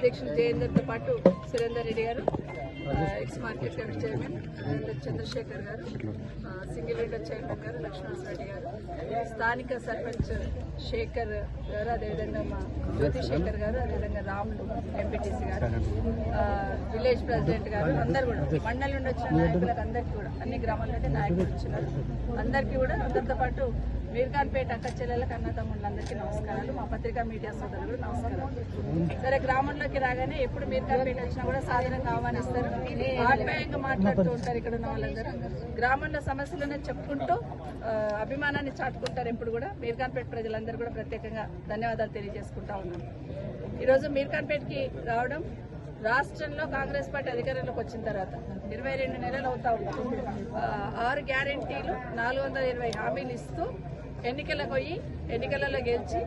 అధ్యక్షులు జయేందర్తో పాటు సురేందర్ రెడ్డి గారు, ex market committee chairman Chandrasekhar గారు, సింగిల్ విండో చైర్మన్ గారు లక్ష్మణరెడ్డి గారు, స్థానిక సర్పంచ్ శేఖర్ గారు, అదేవిధంగా మా జ్యోతి శేఖర్ గారు, అదేవిధంగా రాములు ఎంపీటీసీ గారు, విలేజ్ ప్రెసిడెంట్ గారు, అందరు కూడా మండలి నుండి వచ్చిన నాయకులకు అందరికీ కూడా అన్ని గ్రామాల నుండి నాయకులు వచ్చినారు. అందరికీ కూడా అందరితో పాటు మీర్ఖాన్పేట అక్క చెల్లెళ్ళకి అన్న తమ్ముళ్ళందరికీ నమస్కారాలు. మా పత్రికా మీడియా సోదరులు నమస్కారాలు. సరే, గ్రామంలోకి రాగానే ఎప్పుడు మీర్ఖాన్పేట వచ్చినా కూడా సాధారణంగా ఆహ్వానిస్తారు, ఆప్యాయంగా మాట్లాడుతూ ఉంటారు. ఇక్కడ ఉన్న వాళ్ళందరూ గ్రామంలో సమస్యలను చెప్పుకుంటూ అభిమానాన్ని చాటుకుంటారు. ఎప్పుడు కూడా మీర్ఖాన్పేట ప్రజలందరూ కూడా ప్రత్యేకంగా ధన్యవాదాలు తెలియజేసుకుంటా ఉన్నారు. ఈరోజు మీర్ఖాన్పేటకి రావడం, రాష్ట్రంలో కాంగ్రెస్ పార్టీ అధికారంలోకి వచ్చిన తర్వాత 22 నెలలు అవుతా ఉంటాం. 6 గ్యారెంటీలు 420 హామీలు ఇస్తూ ఎన్నికలకు పోయి ఎన్నికలలో గెలిచి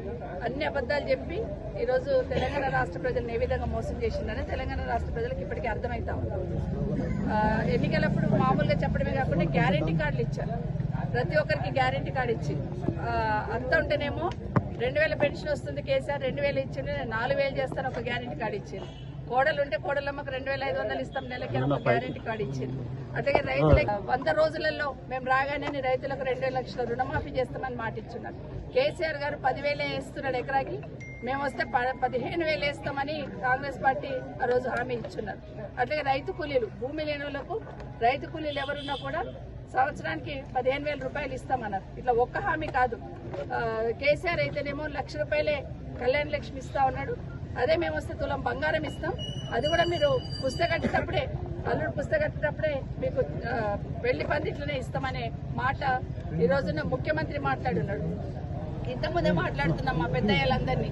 అన్ని అబద్ధాలు చెప్పి ఈరోజు తెలంగాణ రాష్ట్ర ప్రజలను ఏ విధంగా మోసం చేసిందని తెలంగాణ రాష్ట్ర ప్రజలకు ఇప్పటికీ అర్థమవుతా ఉంది. ఎన్నికలప్పుడు మామూలుగా చెప్పడమే కాకుండా గ్యారెంటీ కార్డులు ఇచ్చారు. ప్రతి ఒక్కరికి గ్యారెంటీ కార్డు ఇచ్చి అంత ఉంటేనేమో 2000 పెన్షన్ వస్తుంది, కేసీఆర్ 2000 ఇచ్చింది, 4000 చేస్తాను ఒక గ్యారెంటీ కార్డు ఇచ్చింది. కోడలు ఉంటే కోడలమ్మకు 2500 ఇస్తాం నెలకి ఒక గ్యారెంటీ కార్డు ఇచ్చింది. అట్లాగే రైతులకు 100 రోజులలో మేము రాగానే రైతులకు 2 లక్షల రుణమాఫీ చేస్తామని మాట ఇచ్చున్నారు. కేసీఆర్ గారు 10,000 వేస్తున్నాడు ఎకరాకి, మేము వస్తే 15,000 వేస్తామని కాంగ్రెస్ పార్టీ ఆ రోజు హామీ ఇచ్చున్నారు. అట్లాగే రైతు కూలీలు, భూమి లేని వాళ్ళకు రైతు కూలీలు ఎవరున్నా కూడా సంవత్సరానికి 15,000 రూపాయలు ఇస్తామన్నారు. ఇట్లా ఒక్క హామీ కాదు. కేసీఆర్ అయితేనేమో ₹1,00,000 కళ్యాణ లక్ష్మి ఇస్తా ఉన్నాడు. అదే మేము వస్తే తులం బంగారం ఇస్తాం, అది కూడా మీరు పుస్తకట్టేటప్పుడే, అల్లుడు పుస్తకట్టేటప్పుడే మీకు పెళ్లి పందిట్లనే ఇస్తామనే మాట ఈ రోజున ముఖ్యమంత్రి మాట్లాడున్నాడు. ఇంతకుముందే మాట్లాడుతున్నాం మా పెద్దయ్యలందరినీ,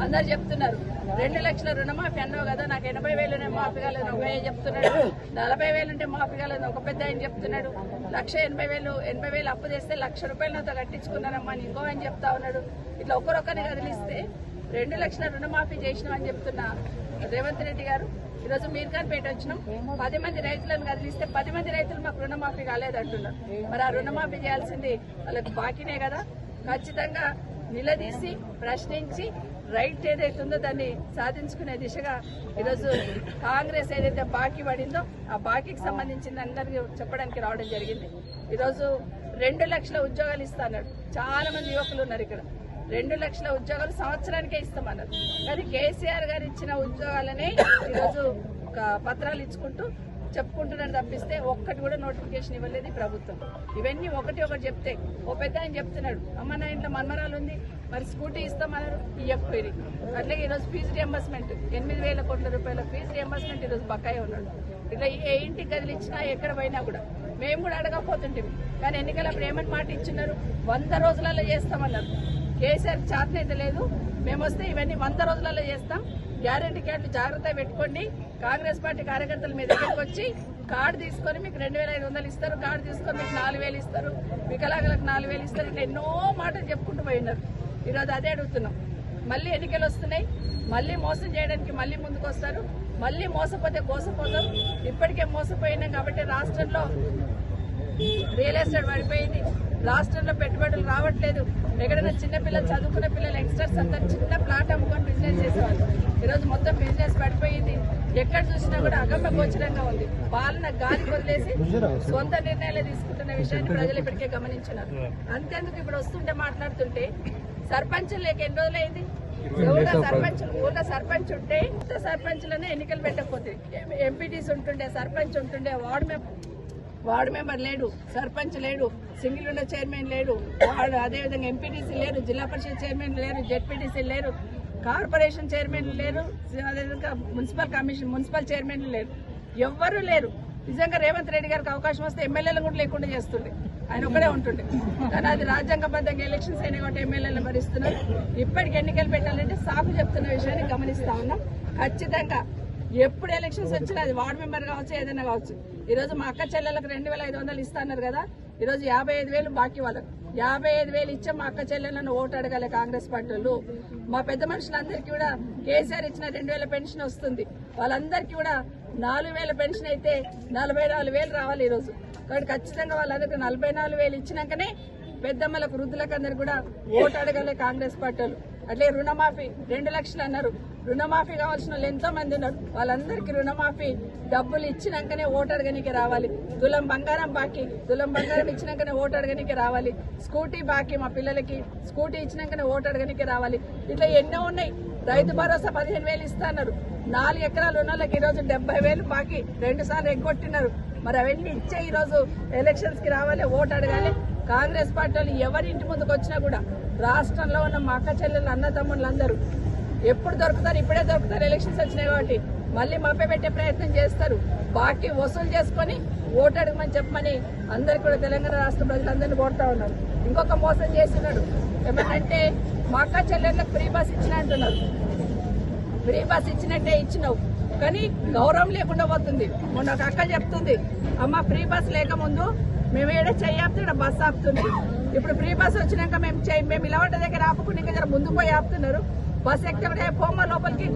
అందరు చెప్తున్నారు 2 లక్షల రుణమాఫీ అన్నావు కదా, నాకు 80,000 మాఫీ కాలేదు ఒక చెప్తున్నాడు, 40,000 ఉంటే మాఫీ కాలేదు ఒక పెద్ద ఆయన చెప్తున్నాడు, 1,80,000 అప్పు చేస్తే ₹1,00,000 కట్టించుకున్నారమ్మా అని ఇంకో ఆయన చెప్తా ఉన్నాడు. ఇట్లా ఒక్కరొక్కరిని కదిలిస్తే 2 లక్షల రుణమాఫీ చేసినామని చెప్తున్న రేవంత్ రెడ్డి గారు ఈరోజు మీర్ఖాన్పేట వచ్చినాం, 10 మంది రైతులను కదిలిస్తే 10 మంది రైతులు మాకు రుణమాఫీ కాలేదంటున్నారు. మరి ఆ రుణమాఫీ చేయాల్సింది వాళ్ళకి బాకీనే కదా. ఖచ్చితంగా నిలదీసి ప్రశ్నించి రైట్ ఏదైతుందో దాన్ని సాధించుకునే దిశగా ఈరోజు కాంగ్రెస్ ఏదైతే బాకీ పడిందో ఆ బాకీకి సంబంధించిన అందరికీ చెప్పడానికి రావడం జరిగింది. ఈరోజు 2 లక్షల ఉద్యోగాలు ఇస్తాన్నాడు. చాలా మంది యువకులు ఉన్నారు ఇక్కడ. 2 లక్షల ఉద్యోగాలు సంవత్సరానికే ఇస్తామన్నారు. కానీ కేసీఆర్ గారు ఇచ్చిన ఉద్యోగాలనే ఈరోజు పత్రాలు ఇచ్చుకుంటూ చెప్పుకుంటున్నారు తప్పిస్తే ఒక్కటి కూడా నోటిఫికేషన్ ఇవ్వలేదు ఈ ప్రభుత్వం. ఇవన్నీ ఒకటి చెప్తే ఓ పెద్ద ఆయన చెప్తున్నాడు, అమ్మ నా ఇంట్లో మన్మరాలు ఉంది, మరి స్కూటీ ఇస్తామన్నారు, ఇవ్వకపోయి. అట్లాగే ఈరోజు ఫీజు రియంబర్స్మెంట్ 8,000 కోట్ల రూపాయల ఫీజు రియంబర్స్మెంట్ ఈరోజు బకాయి ఉన్నాడు. ఇట్లా ఏ ఇంటికి కదిలిచ్చినా ఎక్కడ పోయినా కూడా మేము కూడా అడగకపోతుంటాం. కానీ ఎన్నికలప్పుడు ఏమని మాట ఇచ్చినారు, 100 రోజులలో చేస్తామన్నారు. కేసీఆర్ చేతనైతే లేదు, మేము వస్తే ఇవన్నీ 100 రోజులలో చేస్తాం, గ్యారెంటీ కార్డులు జాగ్రత్తగా పెట్టుకోండి, కాంగ్రెస్ పార్టీ కార్యకర్తలు మీ దగ్గరకు వచ్చి కార్డు తీసుకొని మీకు 2,500 ఇస్తారు, కార్డు తీసుకొని మీకు 4,000 ఇస్తారు, వికలాంగులకు 4,000 ఇస్తారు, ఇట్లా ఎన్నో మాటలు చెప్పుకుంటూ పోయినారు. ఈరోజు అదే అడుగుతున్నాం. మళ్ళీ ఎన్నికలు వస్తున్నాయి, మళ్ళీ మోసం చేయడానికి మళ్ళీ ముందుకు వస్తారు, మళ్ళీ మోసపోతే మోసపోతాం. ఇప్పటికే మోసపోయినాం కాబట్టి రాష్ట్రంలో రియల్ ఎస్టేట్ పడిపోయింది, రాష్ట్రంలో పెట్టుబడులు రావట్లేదు. ఎక్కడైనా చిన్నపిల్లలు చదువుకున్న పిల్లలు యంగ్స్టర్స్ అంతా చిన్న ప్లాట్ అమ్ముకొని బిజినెస్ చేసేవాళ్ళు. ఈరోజు మొత్తం బిజినెస్ పడిపోయింది. ఎక్కడ చూసినా కూడా అగమ్య గోచరంగా ఉంది. పాలన గాలి వదిలేసి సొంత నిర్ణయాలు తీసుకుంటున్న విషయాన్ని ప్రజలు ఇప్పటికే గమనించినారు. అంతేందుకు ఇప్పుడు వస్తుంటే మాట్లాడుతుంటే సర్పంచులు లేక ఎన్ని రోజులైంది, ఊళ్ళో సర్పంచ్ ఉంటే సర్పంచ్లనే ఎన్నికలు పెట్టకపోతే, ఎంపీటీసీ ఉంటుండే, సర్పంచ్ ఉంటుండే, వార్డు మెంబర్ లేడు, సర్పంచ్ లేడు, సింగిల్ విండో చైర్మన్ లేడు, అదేవిధంగా ఎంపీటీసీ లేరు, జిల్లా పరిషత్ చైర్మన్ లేరు, జెడ్పీటీసీ లేరు, కార్పొరేషన్ చైర్మన్ లేరు, అదేవిధంగా మున్సిపల్ చైర్మన్లు లేరు, ఎవ్వరూ లేరు. నిజంగా రేవంత్ రెడ్డి గారికి అవకాశం వస్తే ఎమ్మెల్యేలు కూడా లేకుండా చేస్తుండే, ఆయన ఒక్కడే ఉంటుండే. కానీ అది రాజ్యాంగబద్ధంగా ఎలక్షన్స్ అయినా కాబట్టి ఎమ్మెల్యేలు భరిస్తున్నారు. ఇప్పటికి ఎన్నికలు పెట్టాలంటే సాకు చెప్తున్న విషయాన్ని గమనిస్తా ఉన్నాం. ఖచ్చితంగా ఎప్పుడు ఎలక్షన్స్ వచ్చినా అది వార్డు మెంబర్ కావచ్చు, ఏదైనా కావచ్చు. ఈరోజు మా అక్క చెల్లెలకు 2,500 ఇస్తా అన్నారు కదా, ఈరోజు 55,000 బాకీ వాళ్ళకు. 55,000 ఇచ్చే మా అక్క చెల్లెలను ఓటు అడగాలి కాంగ్రెస్ పార్టీలు. మా పెద్ద మనుషులందరికీ కూడా కేసీఆర్ ఇచ్చిన 2,000 పెన్షన్ వస్తుంది, వాళ్ళందరికీ కూడా 4,000 పెన్షన్ అయితే 44,000 రావాలి ఈరోజు. కాబట్టి ఖచ్చితంగా వాళ్ళందరికీ 44,000 ఇచ్చినాకనే పెద్దమ్మలకు, వృద్ధులకు అందరు కూడా ఓటు అడగాలి కాంగ్రెస్ పార్టీలు. అట్లే రుణమాఫీ 2 లక్షలు అన్నారు, రుణమాఫీ కావాల్సిన వాళ్ళు ఎంతో మంది ఉన్నారు. వాళ్ళందరికీ రుణమాఫీ డబ్బులు ఇచ్చినాకనే ఓటు అడగనికి రావాలి. తులం బంగారం ఇచ్చినాకనే ఓటు అడగనికి రావాలి. స్కూటీ బాకీ మా పిల్లలకి స్కూటీ ఇచ్చినాకనే ఓటు అడగనికి రావాలి. ఇట్లా ఎన్నో ఉన్నాయి. రైతు భరోసా 15,000 ఇస్తున్నారు. 4 ఎకరాలు ఉన్న వాళ్ళకి ఈరోజు 70,000 బాకీ 2 సార్లు ఎగ్గొట్టినారు. మరి అవన్నీ ఇచ్చే ఈరోజు ఎలక్షన్స్ కి రావాలి, ఓటు అడగాలి. కాంగ్రెస్ పార్టీ వాళ్ళు ఎవరి ఇంటి ముందుకు వచ్చినా కూడా రాష్ట్రంలో ఉన్న మా అక్క చెల్లెలు అన్నదమ్ములు అందరూ ఎప్పుడు దొరుకుతారు, ఇప్పుడే దొరుకుతారు. ఎలక్షన్స్ వచ్చినాయి కాబట్టి మళ్ళీ మభ్యపెట్టే ప్రయత్నం చేస్తారు. బాకీ వసూలు చేసుకొని ఓటు అడగమని చెప్పమని అందరికి కూడా తెలంగాణ రాష్ట్ర ప్రజలందరినీ కోరుతా ఉన్నారు. ఇంకొక మోసం చేస్తున్నాడు ఏమంటే మా అక్క చెల్లెళ్ళకి ఫ్రీ బస్ ఇచ్చిన అంటున్నారు. ఫ్రీ బస్ ఇచ్చినట్టే ఇచ్చినావు కానీ గౌరవం లేకుండా పోతుంది. మొన్న ఒక అక్క చెప్తుంది, అమ్మ ఫ్రీ బస్ లేకముందు మేము ఏడే చెయ్యాపుతూ ఇక్కడ బస్ ఆపుతుంది. ఇప్పుడు ఫ్రీ బస్ వచ్చినాక మేము ఇలవడ్డ దగ్గర ఆపుకుని ఇంకా ముందుకు పోయి ఆపుతున్నారు. బస్ ఎక్కడ పోమ లోపలికి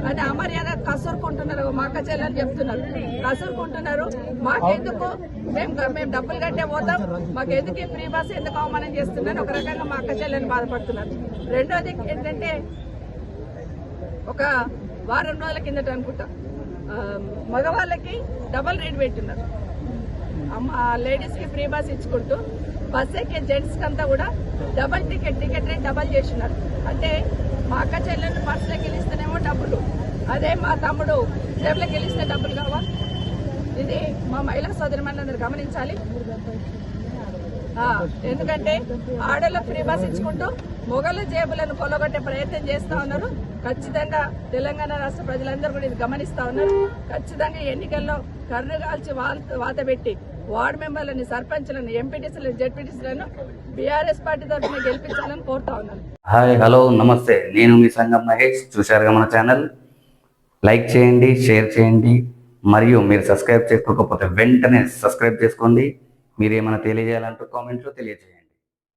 అని అమర్యాద కసురుకుంటున్నారు. మా అక్క చెల్లెలు చెప్తున్నారు కసురుకుంటున్నారు. మాకెందుకు మేము డబ్బులు కట్టే పోతాం, మాకెందుకు ఈ ఫ్రీ బస్ ఎందుకు అవమానం చేస్తున్నారు. ఒక రకంగా మా అక్క చెల్లెలు బాధపడుతున్నారు. రెండోది ఏంటంటే ఒక వారం రోజుల కిందట అనుకుంటా మగవాళ్ళకి డబల్ రేట్ పెట్టున్నారు. లేడీస్ కి ఫ్రీ బస్ ఇచ్చుకుంటూ బస్ ఎక్కే జెంట్స్ కంతా కూడా డబల్ టికెట్ రేట్ డబల్ చేస్తున్నారు. అంటే మా అక్క చెల్లెలు బస్సులోకి వెళ్ళిస్తేనేమో డబ్బులు, అదే మా తమ్ముడు జేబులోకి వెళ్ళిస్తే డబ్బులు కావా. ఇది మా మహిళా సోదరిమణులందరూ గమనించాలి. ఎందుకంటే ఆడోళ్ళ ఫ్రీ బస్ ఇచ్చుకుంటూ మొగల జేబులను కొలగొట్టే ప్రయత్నం చేస్తా ఉన్నారు. ఖచ్చితంగా తెలంగాణ రాష్ట్ర ప్రజలందరూ కూడా ఇది గమనిస్తా ఉన్నారు. ఖచ్చితంగా ఎన్నికల్లో కర్రు కాల్చి వాత పెట్టి వార్డు మెంబర్లని, సర్పంచ్లను, ఎంపీటీసీలను, జెడ్పీటీసీలను బీఆర్ఎస్ పార్టీ తరఫున గెలిపించాలని కోరుతా ఉన్నాను. హాయ్, హలో, నమస్తే. నేను మీ సంగం మహేష్. చూశారుగా మన ఛానల్. లైక్ చేయండి, షేర్ చేయండి, మరియు మీరు సబ్స్క్రైబ్ చేసుకోకపోతే వెంటనే సబ్స్క్రైబ్ చేసుకోండి. మీరు ఏమైనా తెలియజేయాలంటూ కామెంట్లో తెలియజేయండి.